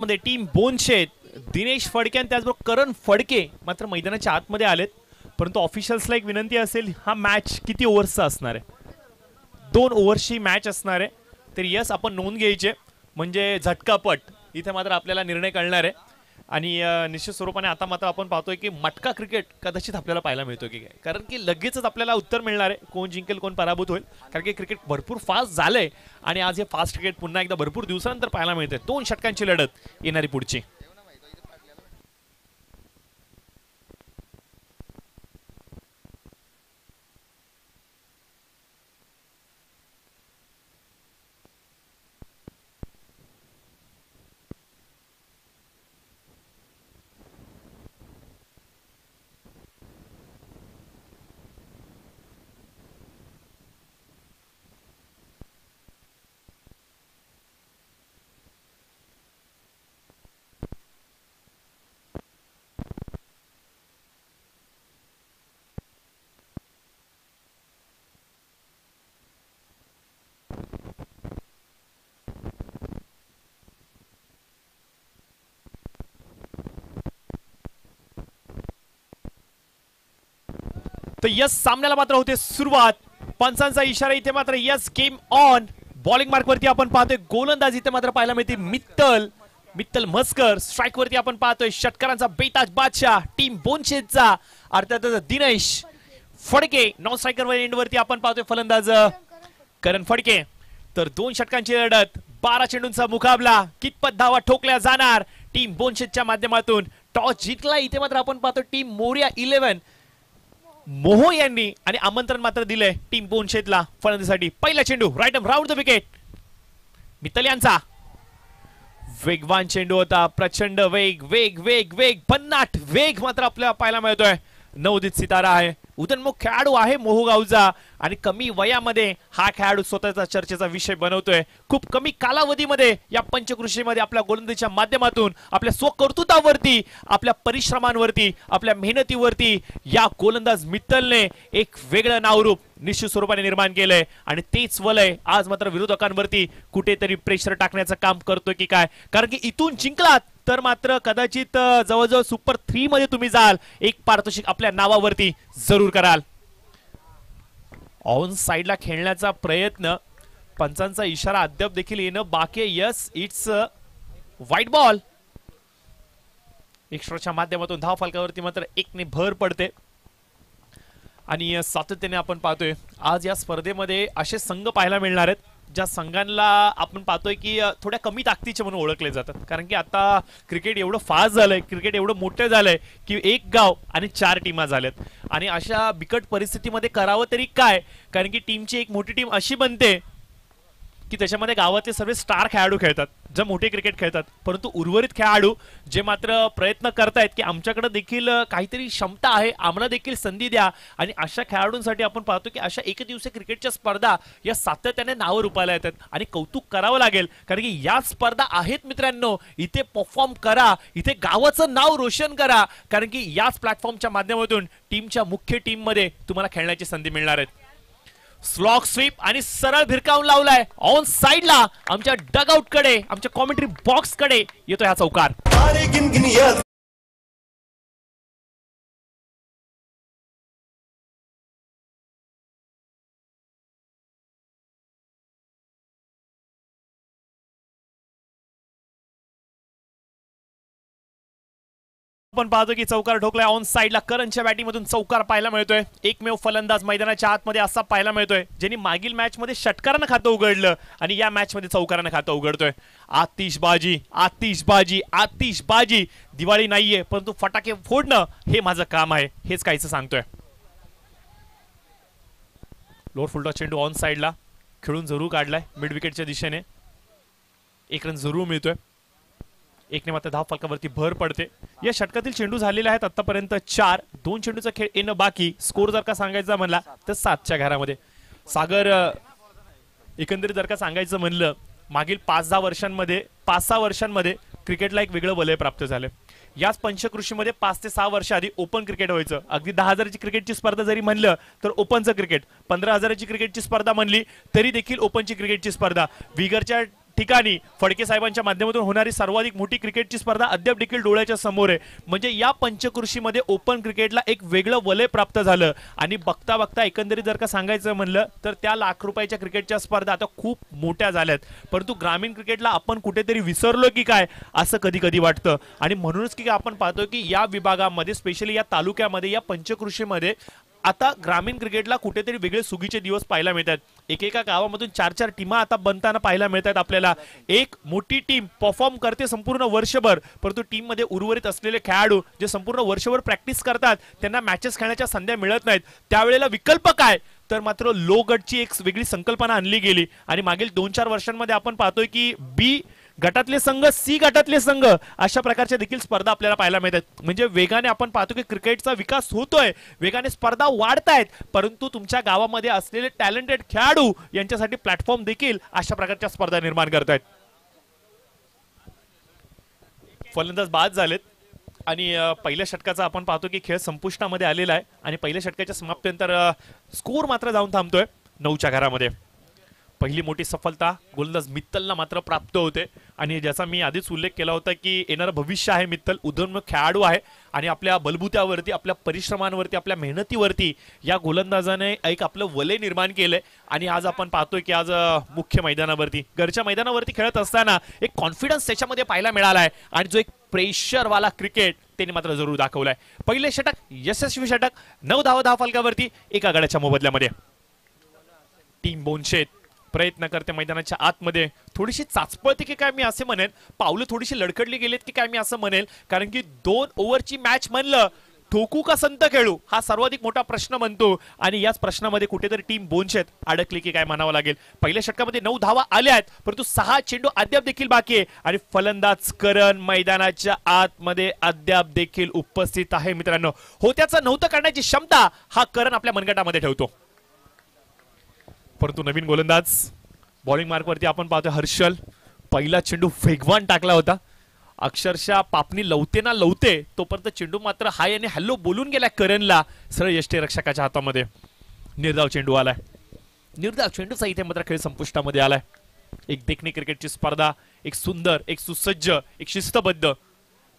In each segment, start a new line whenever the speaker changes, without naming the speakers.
मध्ये टीम बोनशेत दिनेश फडके आणि त्याचबरोबर करण फडके मात्र मैदानाच्या आतमध्ये आलेत. परंतु ऑफिशियल्सला एक विनंती असेल, हा मॅच किती ओव्हर्सचा असणार आहे? 2 ओव्हर्सची मॅच असणार आहे. तर यस, आपण नोंद घ्यायचे म्हणजे झटकापट इथे मात्र आपल्याला निर्णय कळणार आहे. आणि निश्चित स्वरूपाने आता मात्र आपण पाहतोय की मटका क्रिकेट कदाचित आपल्याला पाहायला मिळतो की काय, कारण की लगेचच आपल्याला उत्तर मिळणार आहे कोण जिंकेल कोण पराभूत होईल. कारण की क्रिकेट भरपूर फास्ट झालंय आणि आज हे फास्ट क्रिकेट पुन्हा एकदा भरपूर दिवसानंतर पाहायला मिळते. 2 षटकांची लढत येणारी पुढची. तर यस, सामन्याला मात्र होते सुरुवात. पंचांचा इशारा इथे मात्र yes, game on. Bowling mark वरती आपण पाहतोय गोलंदाज इथे मात्र पाहायला मिळते मित्तल मस्कर. स्ट्राइक वरती आपण पाहतोय षटकारांचा बेताज बादशाह टीम बोनशेतचा अर्थातच Dinesh Phadke. Non striker end वरती आपण पाहतोय फलंदाज करण फडके. तर 2 षटकांची लढत, 12 चेंडूंचा मुकाबला. कितपत धावा ठोकल्या जाणार टीम बोनशेतच्या माध्यमातून? टॉस जिंकला इथे मात्र आपण पाहतो टीम मोरिया 11 मोहो यांनी आणि आमंत्रण मात्र दिलंय टीम बोनशेतला फलंदाजीसाठी. पहिला चेंडू right round the wicket. Mittal यांचा वेगवान चेंडू होता. प्रचंड वेग वेग वेग वेग भन्नाट वेग मात्र आपल्याला पाहायला मिळतोय. नवोदित सितारा आहे, उदयनमुख खेळाडू आहे मोहो गावचा आणि कमी वयामध्ये हा खेळाडू स्वतःचा चर्चेचा विषय बनवतोय. खूप कमी कालावधीमध्ये या पंचकृषीमध्ये आपल्या गोलंदाजीच्या माध्यमातून आपल्या स्वकर्तृत्वावरती, आपल्या परिश्रमांवरती, आपल्या मेहनतीवरती या गोलंदाज मित्तलने एक वेगळं नावरूप निश्चित स्वरूपाने निर्माण केलंय. आणि तेच वलय आज मात्र विरोधकांवरती कुठेतरी प्रेशर टाकण्याचं काम करतोय की काय. कारण की इथून जिंकलात तर मात्र कदाचित जवळजवळ सुपर 3 मध्ये तुम्ही जाल. एक पारितोषिक आपल्या नावावरती जरूर कराल. ऑन साइडला खेळण्याचा प्रयत्न, पंचांचा इशारा अद्याप देखील येणं बाकी. Yes, it's white ball. एक्स्ट्राच्या माध्यमातून धाव फलकावरती मात्र 1 ने भर पडते. आणि सातत्याने आपण पाहतोय आज या स्पर्धेमध्ये असे संघ पाहायला मिळणार आहेत ज्या संघांना आपण पाहतोय की थोड्या कमी ताकदीचे म्हणून ओळखले जातात. कारण की आता क्रिकेट एवढं फास्ट झालंय, क्रिकेट एवढं मोठं झालंय की 1 गाव आणि 4 टीमा झाल्यात. आणि अशा बिकट परिस्थितीमध्ये करावं तरी काय, कारण की टीमची एक मोठी टीम अशी बनते की त्याच्यामध्ये गावातले सर्व स्टार खेळाडू खेळतात, जे मोठे क्रिकेट खेळतात. परंतु उर्वरित खेळाडू जे मात्र प्रयत्न करतायत की आमच्याकडे देखील काहीतरी क्षमता आहे, आम्हाला देखील संधी द्या. आणि अशा खेळाडूंसाठी आपण पाहतो की अशा एकदिवसीय क्रिकेटच्या स्पर्धा या सातत्याने नावं रूपाला येतात. आणि कौतुक करावं लागेल, कारण की या स्पर्धा आहेत मित्रांनो. इथे परफॉर्म करा, इथे गावाचं नाव रोशन करा, कारण की याच प्लॅटफॉर्मच्या माध्यमातून टीमच्या मुख्य टीम मध्ये तुम्हाला खेळण्याची संधी मिळणार आहे. स्लॉग स्वीप आणि सरळ भिरकावून लावलाय ऑन साइडला. आमच्या डगआउट कडे, आमच्या कॉमेंट्री बॉक्स कडे येतोय हा चौकार. आपण पाहतो की चौकार ठोकलाय ऑन साइडला. करणच्या बॅटिंगमधून चौकार पाहायला मिळतोय. एकमेव फलंदाज मैदानाच्या आतमध्ये असा पाहायला मिळतोय ज्यांनी मागील मॅच मध्ये षटकारानं खातं उघडलं आणि या मॅच मध्ये चौकारानं खातं उघडतोय. आतिषबाजी आतिषबाजी आतिषबाजी. दिवाळी नाहीये परंतु फटाके फोडणं हे माझं काम आहे, हेच काहीच सांगतोय. लोअर फुलटॉस चेंडू ऑन साइडला खेळून जरूर काढलाय मिड विकेटच्या दिशेने. 1 रन जरूर मिळतोय. 1 ने मात्र धाव फलकावरती भर पडते. या षटकातील चेंडू झालेले आहेत आतापर्यंत 4. 2 चेंडूचा खेळ येणं बाकी. स्कोर जर का सांगायचा म्हणला तर 7च्या घरामध्ये. सागर, एकंदरीत जर का सांगायचं म्हणलं मागील 5-6 वर्षांमध्ये क्रिकेटला एक वेगळं वलय प्राप्त झालं. याच पंचकृषीमध्ये 5 ते 6 वर्ष आधी ओपन क्रिकेट व्हायचं. अगदी 10,000ची क्रिकेटची स्पर्धा जरी म्हणलं तर ओपनचं क्रिकेट, 15,000ची क्रिकेटची स्पर्धा म्हणली तरी देखील ओपनची क्रिकेटची स्पर्धा. विगरच्या ठिकाणी फडके साहेबांच्या माध्यमातून होणारी सर्वाधिक मोठी क्रिकेटची स्पर्धा अद्याप देखील डोळ्याच्या समोर आहे. म्हणजे या पंचकृषीमध्ये ओपन क्रिकेटला एक वेगळं वलय प्राप्त झालं आणि बघता बघता एकंदरीत जर का सांगायचं म्हणलं तर त्या लाख रुपयाच्या क्रिकेटच्या स्पर्धा आता खूप मोठ्या झाल्यात. परंतु ग्रामीण क्रिकेटला आपण कुठेतरी विसरलो की काय असं कधी कधी वाटतं. आणि म्हणूनच की आपण पाहतो की या विभागामध्ये स्पेशली या तालुक्यामध्ये या पंचकृषीमध्ये आता ग्रामीण क्रिकेटला कुठेतरी वेगळे सुगीचे दिवस पाहायला मिळतात. एकेका गावामधून 4-4 टीमा आता बनताना पाहायला मिळतात आपल्याला. एक मोठी टीम परफॉर्म करते संपूर्ण वर्षभर, परंतु टीम मध्ये उर्वरित असलेले खेळाडू जे संपूर्ण वर्षभर प्रॅक्टिस करतात त्यांना मॅचेस खेळण्याच्या संध्या मिळत नाहीत. त्यावेळेला विकल्प काय तर मात्र लो गटची एक वेगळी संकल्पना आणली गेली आणि मागील 2-4 वर्षांमध्ये आपण पाहतोय की बी गटातले संघ, सी गटातले संघ अशा प्रकारच्या देखील स्पर्धा आपल्याला पाहायला मिळतात. म्हणजे वेगाने आपण पाहतो की क्रिकेटचा विकास होतोय, वेगाने स्पर्धा वाढतायत, परंतु तुमच्या गावामध्ये असलेले टॅलेंटेड खेळाडू यांच्यासाठी प्लॅटफॉर्म देखील अशा प्रकारच्या स्पर्धा निर्माण करतायत. फलंदाज बाद झालेत आणि पहिल्या षटकाचा आपण पाहतो की खेळ संपुष्टामध्ये आलेला आहे आणि पहिल्या षटकाच्या समाप्तीनंतर स्कोर मात्र जाऊन थांबतोय 9च्या घरामध्ये. पहिली मोठी सफलता गोलंदाज मित्तलला मात्र प्राप्त होते आणि ज्याचा मी आधीच उल्लेख केला होता की येणारं भविष्य आहे मित्तल, उदयोन्मुख खेळाडू आहे आणि आपल्या बलबुत्यावरती, आपल्या परिश्रमांवरती, आपल्या मेहनतीवरती या गोलंदाजाने एक आपलं वलय निर्माण केलंय. आणि आज आपण पाहतोय की आज मुख्य मैदानावरती, घरच्या मैदानावरती खेळत असताना एक कॉन्फिडन्स त्याच्यामध्ये पाहायला मिळाला आहे आणि जो एक प्रेशरवाला क्रिकेट त्यांनी मात्र जरूर दाखवलाय. पहिले षटक यशस्वी षटक, 9 धावा फलकावरती एका गड्याच्या मोबदल्यामध्ये. टीम बोनशेत प्रयत्न करते मैदानाच्या आतमध्ये, थोडीशी चाचपळते की काय मी असे म्हणेल, पावलं थोडीशी लडखडली गेलेत की काय मी असं म्हणेल, कारण की 2 ओव्हरची मॅच म्हणलं ठोकू का संत खेळू हा सर्वाधिक मोठा प्रश्न बनतो आणि याच प्रश्नामध्ये कुठेतरी टीम बोनशेत अडकली की काय म्हणावं लागेल. पहिल्या षटकामध्ये 9 धावा आल्या आहेत, परंतु 6 चेंडू अद्याप देखील बाकी आहे आणि फलंदाज करण मैदानाच्या आतमध्ये अद्याप देखील उपस्थित आहे. मित्रांनो, होत्याचं नव्हतं करण्याची क्षमता हा करण आपल्या मनगटामध्ये ठेवतो. परंतु नवीन गोलंदाज बॉलिंग मार्कवरती आपण पाहतोय हर्षल, पहिला चेंडू वेगवान टाकला होता, अक्षरशः पापणी लवते ना लवते तोपर्यंत चेंडू मात्र हाय आणि हॅलो बोलून गेला करणला सरळ यष्टीरक्षकाच्या हातामध्ये. निर्धाव चेंडू आलाय, निर्धाव चेंडूचा इथे मात्र खेळ संपुष्टामध्ये आलाय. एक देखणी क्रिकेटची स्पर्धा, एक सुंदर, एक सुसज्ज, एक शिस्तबद्ध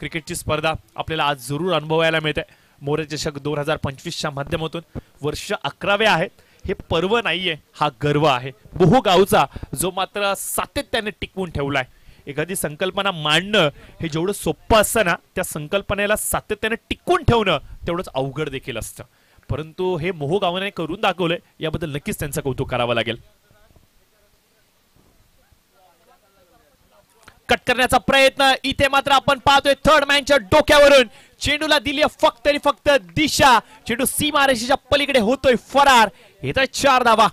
क्रिकेटची स्पर्धा आपल्याला आज जरूर अनुभवायला मिळते. मोरे चषक 2025च्या माध्यमातून वर्ष 11वे आहेत. हे पर्व नाहीये, हा गर्व आहे बहु गावचा, जो मात्र सातत्याने टिकवून ठेवलाय. एखादी संकल्पना मांडणं हे जेवढं सोपं असतं ना, त्या संकल्पनेला सातत्याने टिकवून ठेवणं तेवढंच अवघड देखील असतं. परंतु हे मोहो गावाने करून दाखवलंय, याबद्दल नक्कीच त्यांचं कौतुक करावं लागेल. कट करण्याचा प्रयत्न इथे मात्र आपण पाहतोय थर्ड मॅनच्या डोक्यावरून चेंडूला दिली फक्त आणि फक्त दिशा. चेंडू सीमारेषेच्या पलीकडे होतोय फरार. येतोय 4 धावा.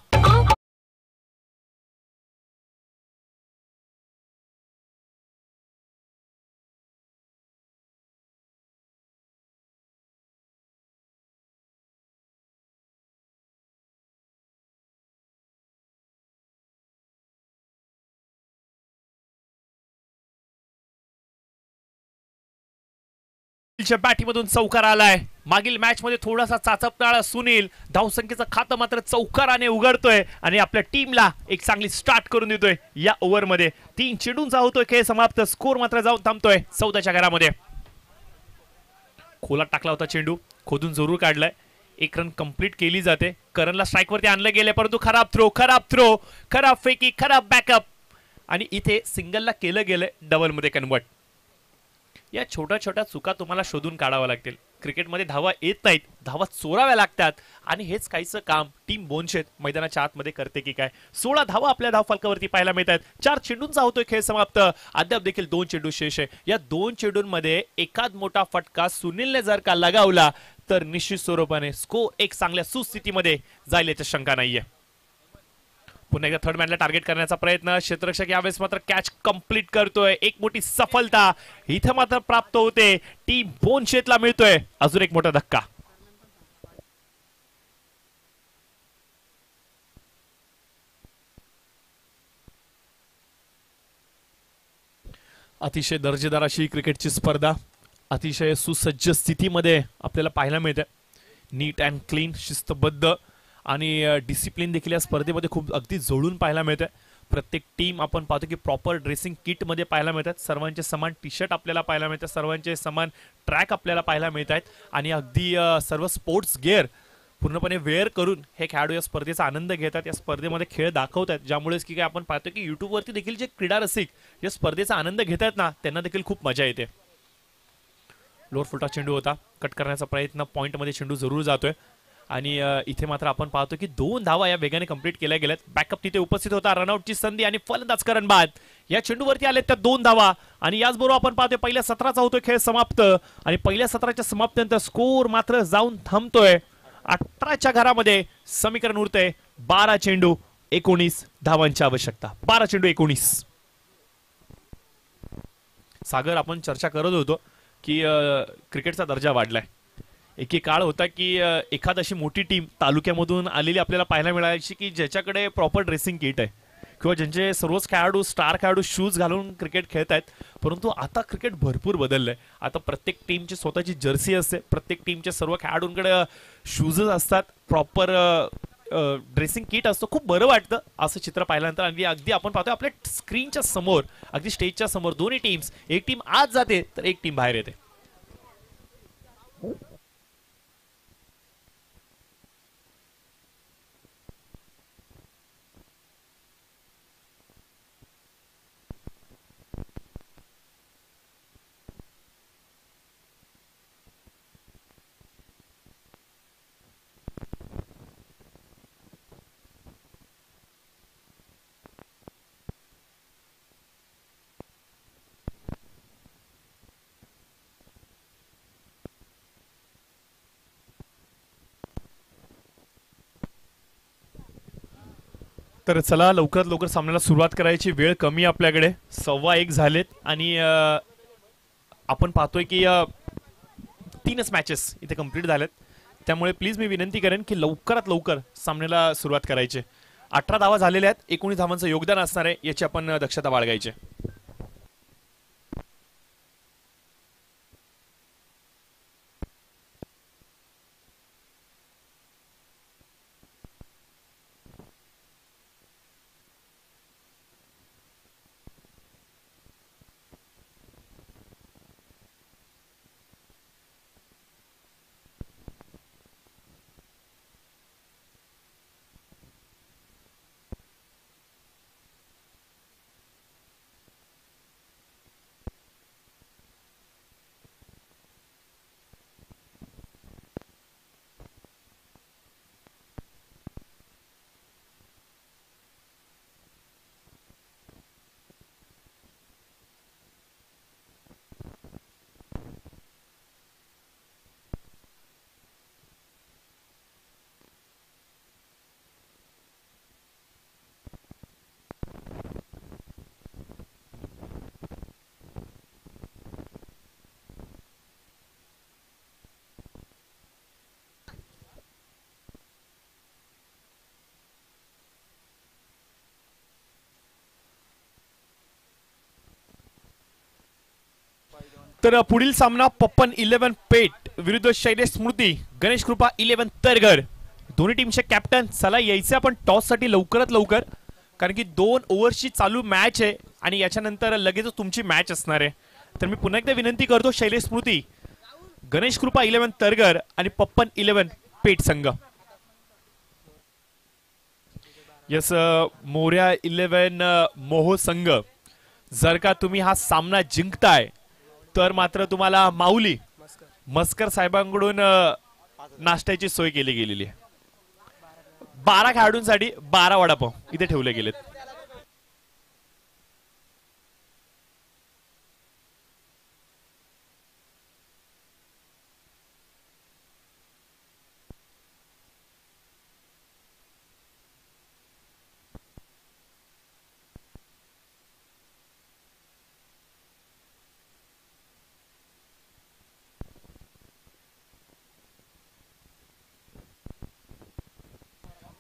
बॅटीमधून चौकार आलाय. मागील मॅच मध्ये थोडासा चाचपणारा सुनील धावसंख्येचं खातं मात्र चौकाराने उघडतोय आणि आपल्या टीमला एक चांगली स्टार्ट करून देतोय. या ओव्हर मध्ये 3 चेंडूंचा होतोय खेळ समाप्त. स्कोर मात्र जाऊन थांबतोय 14च्या घरामध्ये. खोलात टाकला होता चेंडू, खोदून जरूर काढलाय. 1 रन कंप्लीट केली जाते. करणला स्ट्राइक वरती आणलं गेले, परंतु खराब थ्रो, खराब फेकी, खराब बॅकअप आणि इथे सिंगलला केलं गेलं डबल मध्ये कन्वर्ट. या छोट्या छोट्या चुका तुम्हाला शोधून काढाव्या लागतील. क्रिकेटमध्ये धावा येत नाहीत, धावा चोराव्या लागतात आणि हेच काहीचं काम टीम बोनशेत मैदानाच्या आतमध्ये करते की काय. 16 धावा आपल्या धावफलकावरती पाहायला मिळतात. 4 चेंडूंचा होतोय खेळ समाप्त. अद्याप देखील 2 चेंडू शेष आहे. या 2 चेंडूंमध्ये एखाद मोठा फटका सुनीलने जर का लगावला तर निश्चित स्वरूपाने स्कोर एक चांगल्या सुस्थितीमध्ये जाईल याची शंका नाहीये. पुन्हा एकदा थर्ड मॅनला टार्गेट करण्याचा प्रयत्न. क्षेत्ररक्षक यावेळेस मात्र कॅच कंप्लीट करतोय. एक मोठी सफलता इथे मात्र प्राप्त होते. टीम बोनशेतला मिळतोय अजून एक मोठा धक्का. अतिशय दर्जेदार अशी क्रिकेटची स्पर्धा अतिशय सुसज्ज स्थितीमध्ये आपल्याला पाहायला मिळते. नीट अँड क्लीन, शिस्तबद्ध आणि डिसिप्लिन देखील या स्पर्धेमध्ये खूप अगदी जवळून पाहायला मिळते. प्रत्येक टीम आपण पाहतो की प्रॉपर ड्रेसिंग किट मध्ये पाहायला मिळतात. सर्वांचे समान टी शर्ट आपल्याला पाहायला मिळतात, सर्वांचे समान ट्रॅक आपल्याला पाहायला मिळत आहेत आणि अगदी सर्व स्पोर्ट्स गिअर पूर्णपणे वेअर करून हे खेळाडू या स्पर्धेचा आनंद घेतात, या स्पर्धेमध्ये खेळ दाखवतात. ज्यामुळेच की काय आपण पाहतो की युट्यूबवरती देखील जे क्रीडा रसिक या स्पर्धेचा आनंद घेतात ना, त्यांना देखील खूप मजा येते. लोअर फुलटॉस चेंडू होता, कट करण्याचा प्रयत्न, पॉईंटमध्ये चेंडू जरूर जातोय आणि इथे मात्र आपण पाहतो की 2 धावा या वेगाने कंप्लीट केल्या गेल्यात. बॅकअप तिथे उपस्थित होता, रनआउटची संधी आणि फलंदाज करण बाद. या चेंडूवरती आले त्या 2 धावा आणि याचबरोबर आपण पाहतोय पहिल्या सत्राचा होतोय खेळ समाप्त आणि पहिल्या सत्राच्या समाप्तीनंतर स्कोर मात्र जाऊन थांबतोय 18च्या घरामध्ये. समीकरण उरतंय 12 चेंडू 19 धावांची आवश्यकता. 12 चेंडू 19. सागर, आपण चर्चा करत होतो की क्रिकेटचा दर्जा वाढलाय. एक काळ होता की एखाद अशी मोठी टीम तालुक्यामधून आलेली आपल्याला पाहायला मिळायची की ज्याच्याकडे प्रॉपर ड्रेसिंग किट आहे किंवा ज्यांचे सर्वच खेळाडू स्टार खेळाडू शूज घालून क्रिकेट खेळत आहेत. परंतु आता क्रिकेट भरपूर बदललंय. आता प्रत्येक टीमची स्वतःची जर्सी असते, प्रत्येक टीमच्या सर्व खेळाडूंकडे शूजच असतात, प्रॉपर ड्रेसिंग किट असतो. खूप बरं वाटतं असं चित्र पाहिल्यानंतर. आणि अगदी आपण पाहतोय आपल्या स्क्रीनच्या समोर, अगदी स्टेजच्या समोर दोन्ही टीम्स, एक टीम आत जाते तर एक टीम बाहेर येते. तर चला लवकरात लवकर सामन्याला सुरुवात करायची. वेळ कमी आपल्याकडे, 1:15 झालेत आणि आपण पाहतोय की 3च मॅचेस इथे कंप्लीट झालेत. त्यामुळे प्लीज मी विनंती करेन की लवकरात लवकर सामन्याला सुरुवात करायची. 18 धावा झालेल्या आहेत, 19 धावांचं योगदान असणार आहे, याची आपण दक्षता बाळगायची. तर पुढील सामना पप्पन 11 पेट विरुद्ध शैलेश स्मृती गणेश कृपा 11 तरगर. दोन्ही टीमचे कॅप्टन, चला यायचे आपण टॉस साठी लवकरात लवकर, कारण की 2 ओव्हरची चालू मॅच आहे आणि याच्यानंतर लगेच तुमची मॅच असणार आहे. तर मी पुन्हा एकदा विनंती करतो, शैलेश स्मृती, गणेश कृपा 11 तरगर आणि पप्पन 11 पेट संघ. यस, मोर्या 11 मोहो संघ, जर का तुम्ही हा सामना जिंकताय तर मात्र तुम्हाला माऊली मस्कर साहेबांकडून नाश्त्याची सोय केली गेलेली आहे. 12 खेळाडूंसाठी 12 वडापाव इथे ठेवले गेलेत.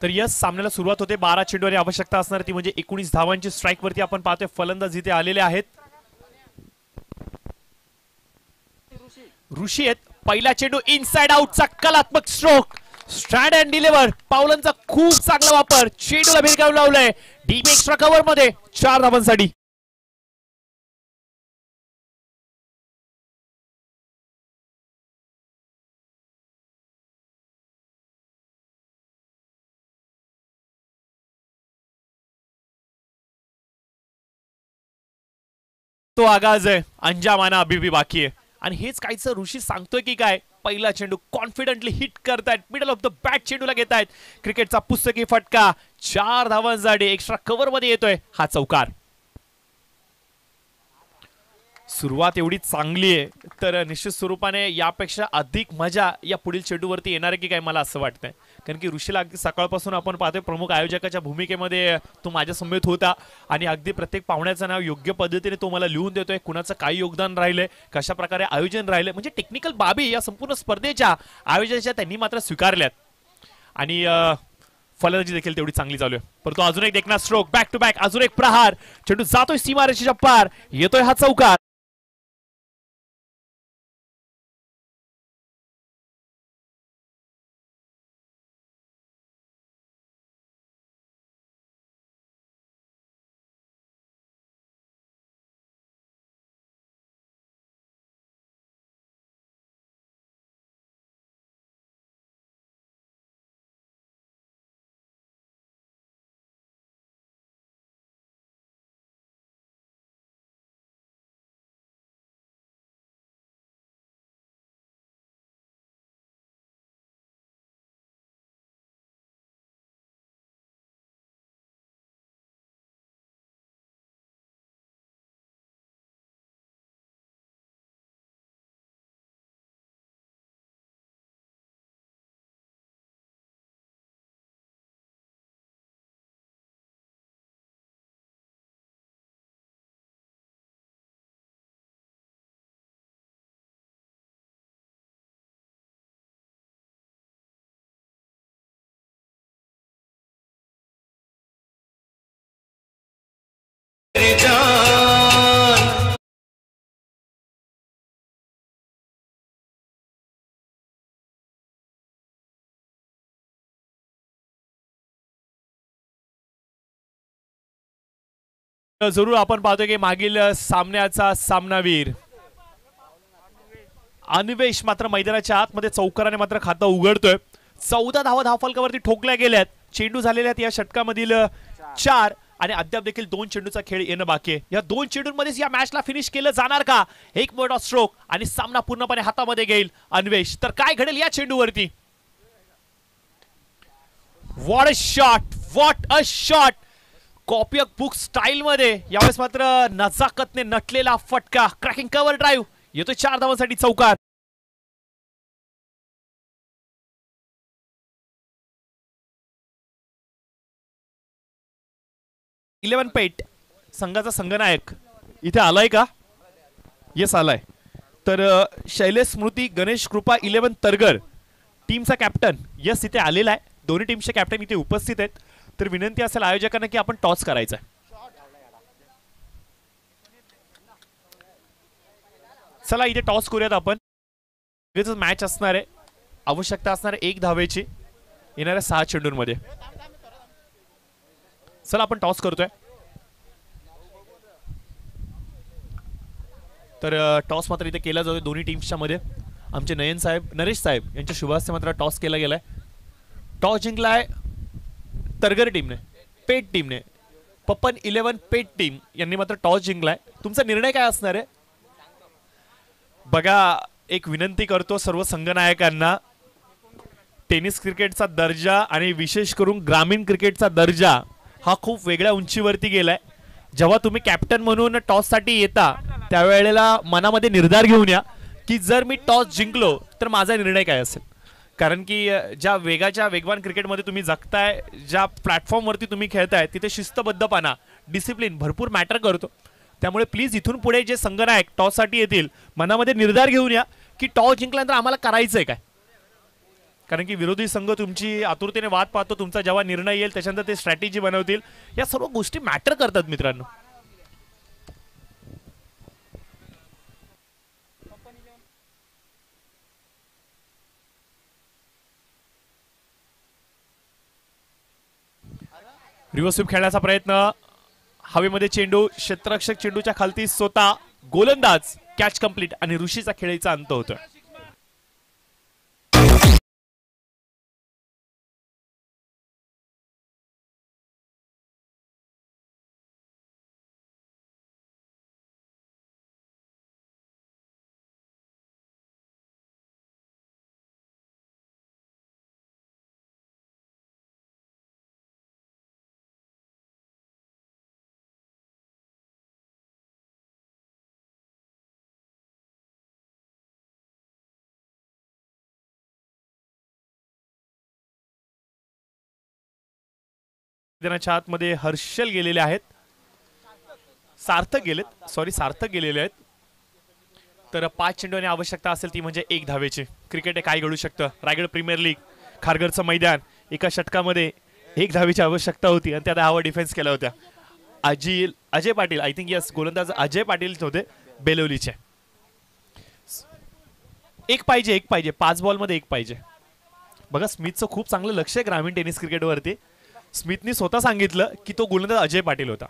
तर यस, सामन्याला सुरुवात होते. 12 चेंडूची आवश्यकता असणार ती म्हणजे 19 धावांची. स्ट्राइक वरती आपण पाहतोय फलंदाज इथे आलेले आहेत. ऋषी आहेत. पहिला चेंडू इनसाइड आउटचा कलात्मक स्ट्रोक, स्ट्रँड अँड डिलिव्हर, पावलांचा खूप चांगला वापर, चेंडूला भिरकावून लावलंय. डीप एक्स्ट्रा कव्हर मध्ये 4 धावांसाठी. तो आगाज आहे, अंजामाना अभी भी बाकी आहे. आणि हेच काहीच ऋषी सांगतोय की काय, पहिला चेंडू कॉन्फिडेंटली हिट करतायत, मिडल ऑफ द बॅट चेंडूला घेतायत, क्रिकेटचा पुस्तकी फटका, 4 धावांसाठी एक्स्ट्रा कव्हर मध्ये येतोय हा चौकार. सुरुवात एवढी चांगली आहे तर निश्चित स्वरूपाने यापेक्षा अधिक मजा या पुढील चेंडूवरती येणार आहे की काय, मला असं वाटतंय. कारण की ऋषीला अगदी सकाळपासून आपण पाहतोय प्रमुख आयोजकाच्या भूमिकेमध्ये तो माझ्या समवेत होता आणि अगदी प्रत्येक पाहुण्याचं नाव योग्य पद्धतीने तो मला लिहून देतोय, कुणाचं काय योगदान राहिलंय, कशा प्रकारे आयोजन राहिलंय, म्हणजे टेक्निकल बाबी या संपूर्ण स्पर्धेच्या आयोजनाच्या त्यांनी मात्र स्वीकारल्यात. आणि फलंदाजी देखील तेवढी चांगली चालू आहे. परंतु अजून एक देखना स्ट्रोक, बॅक टू बॅक, अजून एक प्रहार, चेंडू जातोय सीमारेषेच्या पार, येतोय हा चौकार. जरूर आपण पाहतोय की मागील सामन्याचा सामनावीर अन्वेष मात्र मैदानाच्या आतमध्ये चौकाराने मात्र खातं उघडतोय. 14 धावा धावफलकावरती ठोकल्या गेल्यात, चेंडू झालेल्या या षटकामधील 4 आणि अद्याप देखील 2 चेंडूचा खेळ येणं बाकी आहे. या 2 चेंडूंमध्येच या मॅचला फिनिश केलं जाणार का, एक मोठा स्ट्रोक आणि सामना पूर्णपणे हातामध्ये घेईल अन्वेष. तर काय घडेल या चेंडूवरती. What a shot, what a shot, copybook style मध्ये यावेळेस मात्र नजाकतने नटलेला फटका, क्रॅकिंग कव्हर ड्राईव्ह, येतोय 4 धावांसाठी चौकार. इलेव्हन पेट संघाचा संघनायक इथे आलाय का, येस आलाय. तर शैलेश स्मृती गणेश कृपा 11 तरगर टीमचा कॅप्टन यस इथे आलेला आहे. दोन्ही टीमचे कॅप्टन इथे उपस्थित आहेत. तर विनंती असेल आयोजकांना की आपण टॉस करायचा. चला इथे टॉस करूयात आपण. मॅच असणार आहे, आवश्यकता असणार आहे 1 धावेची येणाऱ्या 6 चेंडूंमध्ये. चला आपण टॉस करतोय. तर टॉस मात्र इथे केला जातोय दोन्ही टीम्सच्या मध्ये. आमचे नयन साहेब, नरेश साहेब यांच्या शुभ हस्ते मात्र टॉस केला गेलाय. टॉस जिंकलाय तरगर टीमने, पेट टीमने. पप्पन 11 पेट टीम यांनी मात्र टॉस जिंकलाय. तुमचा निर्णय काय असणार आहे. बघा, एक विनंती करतो सर्व संघनायकांना, टेनिस क्रिकेटचा दर्जा आणि विशेष करून ग्रामीण क्रिकेटचा दर्जा हा खूप वेगळ्या उंचीवरती गेलाय. जेव्हा तुम्ही कॅप्टन म्हणून टॉस साठी येता त्यावेळेला मनामध्ये निर्धार घेऊन या की जर मी टॉस जिंकलो तर माझा निर्णय काय असेल. कारण की ज्या वेगवान क्रिकेटमध्ये तुम्ही जगताय, ज्या प्लॅटफॉर्मवरती तुम्ही खेळताय, तिथे शिस्तबद्धपणा, डिसिप्लिन भरपूर मॅटर करतो. त्यामुळे प्लीज इथून पुढे जे संघनायक टॉस साठी येतील मनामध्ये निर्धार घेऊन या की टॉस जिंकल्यानंतर आम्हाला करायचंय काय. कारण की विरोधी संघ तुमची आतुरतेने वाट पाहतो, तुमचा जेव्हा निर्णय येईल त्याच्यानंतर ते स्ट्रॅटेजी बनवतील. या सर्व गोष्टी मॅटर करतात मित्रांनो. रिव्हर्स स्वीप खेळण्याचा प्रयत्न, हवेमध्ये चेंडू, क्षेत्ररक्षक चेंडूच्या खालती स्वतः, गोलंदाज, कॅच कंप्लीट आणि ऋषीचा खेळीचा अंत होतोय. मैदानाच्या आतमध्ये हर्षल गेलेले आहेत, सार्थक गेलेले आहेत. तर 5 चेंडूंची आवश्यकता असेल ती म्हणजे 1 धावेची. क्रिकेट काय घडू शकतं. रायगड प्रीमियर लीग, खारघरचं मैदान, एका षटकामध्ये 1 धावेची आवश्यकता होती आणि त्या धावा डिफेन्स केल्या होत्या. Ajay Patil, I think yes, गोलंदाज अजय पाटील होते बेलोलीचे. 1 पाहिजे 5 बॉलमध्ये 1 पाहिजे. बघा स्मिथचं खूप चांगलं लक्ष आहे ग्रामीण टेनिस क्रिकेटवरती. स्मिथनी स्वतः सांगितलं की तो गोलंदाज अजय पाटील होता.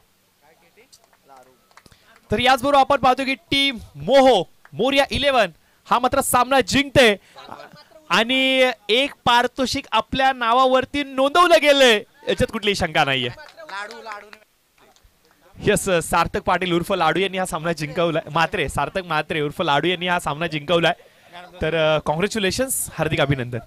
तर याचबरोबर आपण पाहतो की टीम मोरिया 11 हा मात्र सामना जिंकते आणि 1 पारितोषिक आपल्या नावावरती नोंदवलं गेलंय, याच्यात कुठलीही शंका नाहीये. यस, सार्थक पाटील उर्फ लाडू यांनी हा सामना जिंकवलाय. सार्थक म्हात्रे उर्फ लाडू यांनी हा सामना जिंकवलाय. तर कॉंग्रॅच्युलेशन्स, हार्दिक अभिनंदन.